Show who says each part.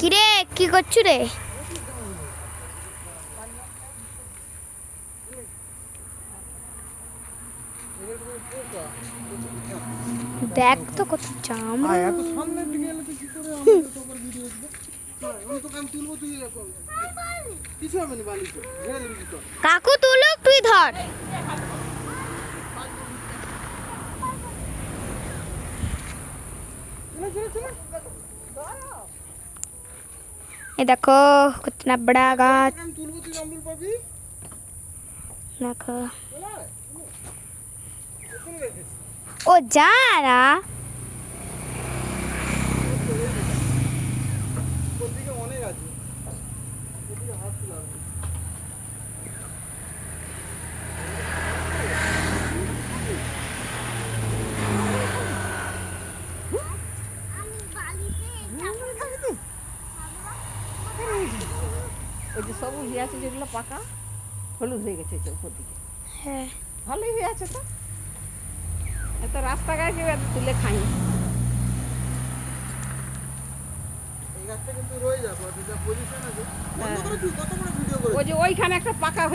Speaker 1: কিরে কি করছু রে? দেখ তো কত জাম।
Speaker 2: এত সামনের দিকে এলে তো কি করে আমাদের তোমার ভিডিও আসবে? আমি তো কান তুলবো তুই এরকম কিছু হবে না বালিতে ঘেরে দিবি তো।
Speaker 1: কাকু তুলুক তুই ধর। ये देखो कितना बड़ा गाछ।
Speaker 2: কান তুলবো তুই জামরুল পাবি।
Speaker 1: देखो
Speaker 2: কোন রেখেছিস?
Speaker 1: ओ जा रहा।
Speaker 2: ওদিকে অনেক আছে। ওদিকে হাত লাগবে।
Speaker 3: ওই যে সবুজ হয়ে আছে যেগুলো পাকা হলুদ হয়ে গেছে উপর দিকে
Speaker 1: है
Speaker 3: ভালোই হয়ে আছে তো এত রাস্তাঘাট কেউ এত তুলে খাই
Speaker 2: এই গাছটা কিন্তু রয়ে যাবে যা পজিশন আছে বন্ধ করে তুই কত বড় ভিডিও করে
Speaker 3: ওই যে ওইখানে একটা পাকা